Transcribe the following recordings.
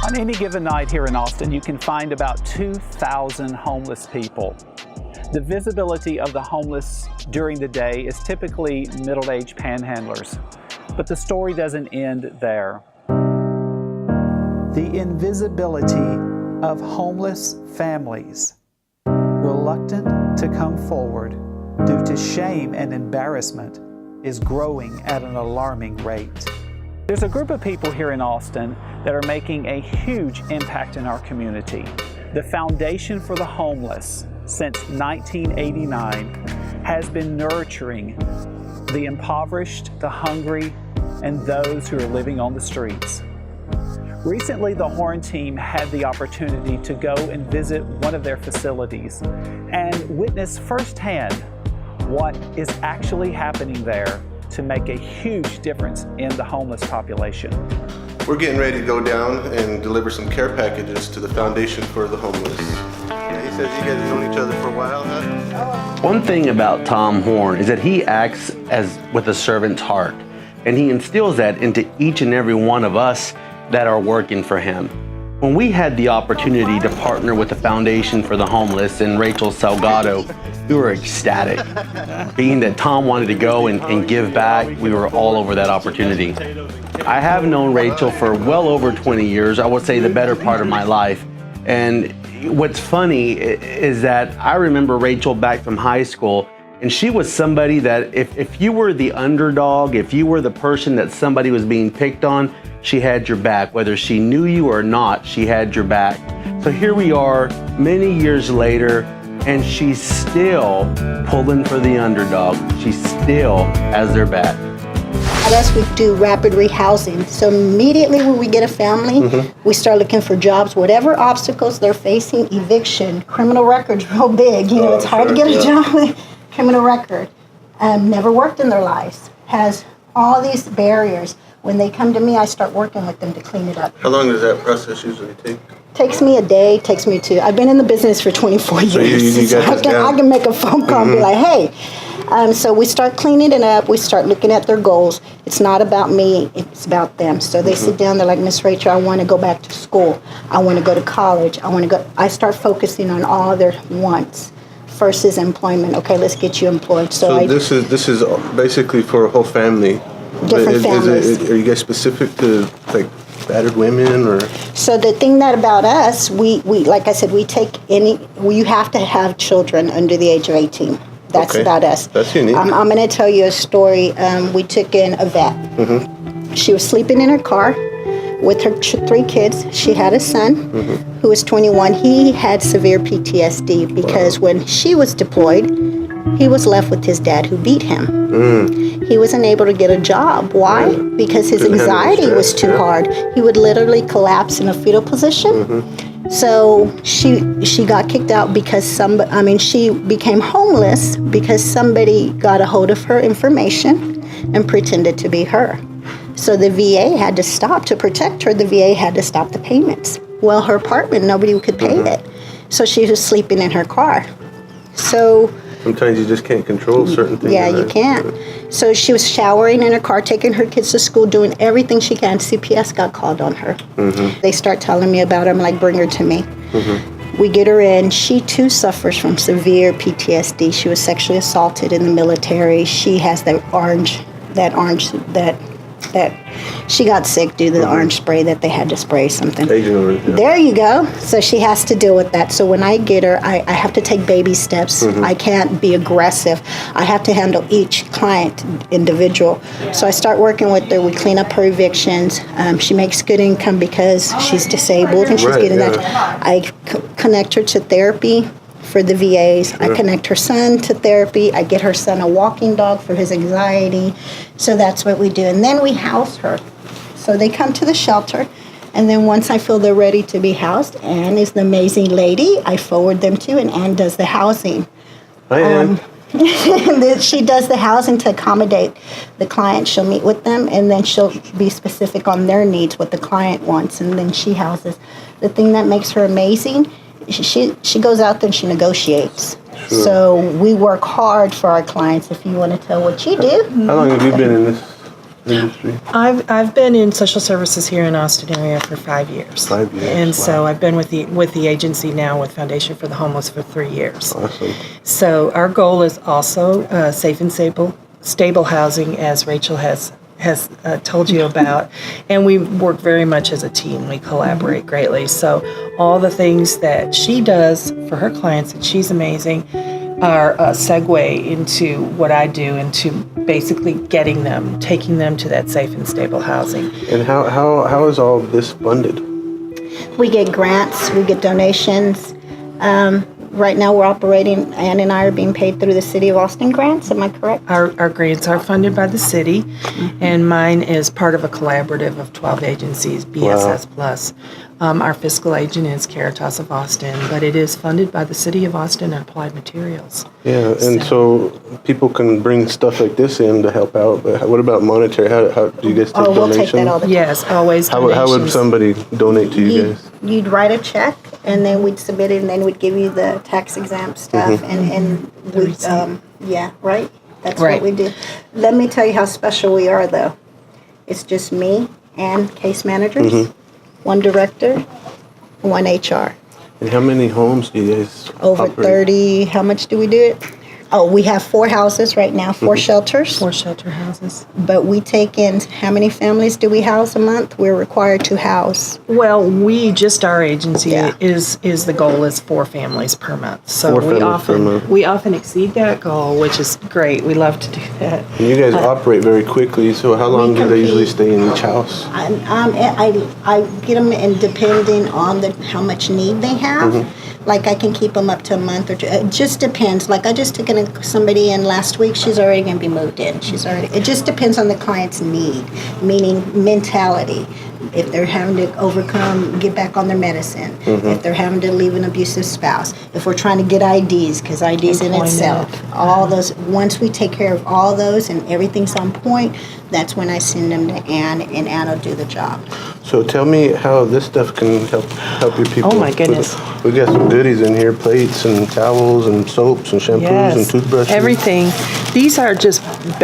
On any given night here in Austin, you can find about 2,000 homeless people. The visibility of the homeless during the day is typically middle-aged panhandlers, but the story doesn't end there. The invisibility of homeless families, reluctant to come forward due to shame and embarrassment, is growing at an alarming rate. There's a group of people here in Austin that are making a huge impact in our community. The Foundation for the Homeless, since 1989, has been nurturing the impoverished, the hungry, and those who are living on the streets. Recently, the Horne Team had the opportunity to go and visit one of their facilities and witness firsthand what is actually happening there to make a huge difference in the homeless population. We're getting ready to go down and deliver some care packages to the Foundation for the Homeless. Yeah, he says you guys have known each other for a while, huh? One thing about Tom Horne is that he acts as with a servant's heart, and he instills that into each and every one of us that are working for him. When we had the opportunity to partner with the Foundation for the Homeless and Rachel Salgado, we were ecstatic. Being that Tom wanted to go and give back, we were all over that opportunity. I have known Rachel for well over 20 years, I would say the better part of my life. And what's funny is that I remember Rachel back from high school, and she was somebody that if you were the underdog, if you were the person that somebody was being picked on, she had your back. Whether she knew you or not, she had your back. So here we are many years later, and she's still pulling for the underdog. She still has their back. At us, we do rapid rehousing. So immediately when we get a family, we start looking for jobs, whatever obstacles they're facing, eviction, criminal records real big. You know, it's hard to get a job with criminal record. Never worked in their lives, has all these barriers. When they come to me, I start working with them to clean it up. How long does that process usually take? Takes me a day, takes me two. I've been in the business for 24 years. So I can make a phone call and be like, hey. So we start cleaning it up. We start looking at their goals. It's not about me, it's about them. So they sit down, they're like, Miss Rachel, I want to go back to school. I want to go to college. I start focusing on all of their wants. First is employment. Okay, let's get you employed. So this is basically for a whole family. Different families. Are you guys specific to like battered women or? So the thing that about us, we like I said, you have to have children under the age of 18. That's okay. About us. That's unique. I'm going to tell you a story. We took in a vet. She was sleeping in her car with her 3 kids. She had a son who was 21. He had severe PTSD because when she was deployed, he was left with his dad who beat him. He wasn't able to get a job. Why? Because his anxiety was too hard. He would literally collapse in a fetal position. So she got kicked out because she became homeless because somebody got a hold of her information and pretended to be her. So the VA had to stop to protect her. The VA had to stop the payments. Well, her apartment, nobody could pay it. So she was sleeping in her car. So sometimes you just can't control certain things. Yeah, you can't. So she was showering in her car, taking her kids to school, doing everything she can. CPS got called on her. They start telling me about her. I'm like, bring her to me. We get her in. She too suffers from severe PTSD. She was sexually assaulted in the military. She has that she got sick due to the orange spray that they had to spray something. There you go. So she has to deal with that. So when I get her, I have to take baby steps. I can't be aggressive. I have to handle each client individual. So I start working with her. We clean up her evictions. She makes good income because she's disabled and she's getting that. I connect her to therapy for the VAs. I connect her son to therapy. I get her son a walking dog for his anxiety. So that's what we do. And then we house her. So they come to the shelter. And then once I feel they're ready to be housed, Ann is the amazing lady I forward them to, and Ann does the housing. Hi, Ann. She does the housing to accommodate the client. She'll meet with them, and then she'll be specific on their needs, what the client wants, and then she houses. The thing that makes her amazing, she goes out there and she negotiates. Sure. So we work hard for our clients. If you want to tell what you do. How long have you been in industry? I've been in social services here in Austin area for 5 years. 5 years. And so Wow. I've been with the agency now with Foundation for the Homeless for 3 years. Awesome. So our goal is also safe and stable housing, as Rachel has told you about, and we work very much as a team. We collaborate greatly. So all the things that she does for her clients, and she's amazing, are a segue into what I do, into basically taking them to that safe and stable housing. And how is all of this funded? We get grants, we get donations. Right now we're operating, Ann and I are being paid through the City of Austin grants, am I correct? Our grants are funded by the city, and mine is part of a collaborative of 12 agencies, BSS Plus. Our fiscal agent is Caritas of Austin, but it is funded by the City of Austin and Applied Materials. Yeah, and so people can bring stuff like this in to help out, but what about monetary? How do you guys take Oh, we'll take donations? that all the time. Yes, always How would donations. somebody donate to you guys? You'd write a check, and then we'd submit it, and then we'd give you the tax exempt stuff, and we, yeah, right? That's Right. what we do. Let me tell you how special we are, though. It's just me and case managers, one director, one HR. And how many homes do you guys Over operate? 30, how much do we do it? Oh, we have 4 houses right now, 4 shelters. 4 shelter houses. But we take in, how many families do we house a month? We're required to house. Well, our agency Yeah. is the goal is 4 families per month. So 4 families per month. we often exceed that goal, which is great. We love to do that. And you guys operate very quickly, so how long do they usually stay in each house? I get them, and depending on how much need they have, like I can keep them up to a month or 2. It just depends. Like I just took somebody in last week. She's already going to be moved in. It just depends on the client's need, meaning mentality. If they're having to get back on their medicine, if they're having to leave an abusive spouse, if we're trying to get IDs, because IDs in Employment. itself, all those, once we take care of all those and everything's on point, that's when I send them to Ann, and Ann will do the job. So tell me how this stuff can help your people. Oh, my goodness. We got some goodies in here, plates and towels and soaps and shampoos and toothbrushes. Everything. These are just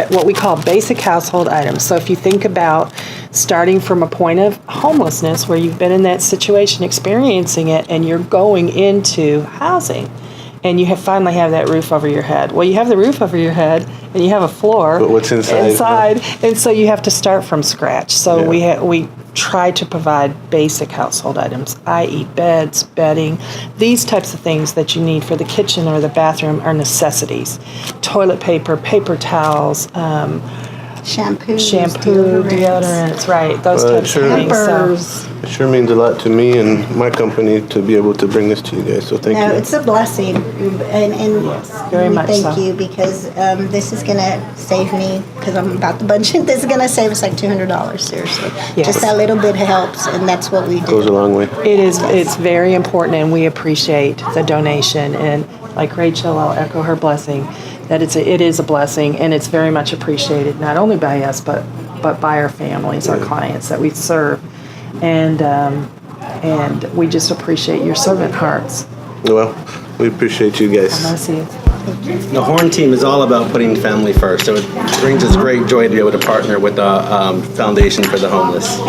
what we call basic household items. So if you think about starting from a point of homelessness where you've been in that situation, experiencing it, and you're going into housing, and you finally have that roof over your head. Well, you have the roof over your head, and you have a floor. But what's inside? And so you have to start from scratch. So we try to provide basic household items, i.e. beds, bedding, these types of things that you need for the kitchen or the bathroom are necessities. Toilet paper, paper towels, Shampoo, deodorants, right, those types of things. Pampers. It sure means a lot to me and my company to be able to bring this to you guys, so thank No, you. it's a blessing, and very we much thank so. you, because this is going to save me, because I'm about to budget. This is going to save us like $200, seriously. Yes. Just that little bit helps, and that's what we do. Goes a long way. It's very important, and we appreciate the donation. And like Rachel, I'll echo her blessing that it is a blessing, and it's very much appreciated, not only by us but by our families, our clients that we serve, and we just appreciate your servant hearts. Well, we appreciate you guys. Bless you. The Horne Team is all about putting family first, so it brings us great joy to be able to partner with the Foundation for the Homeless.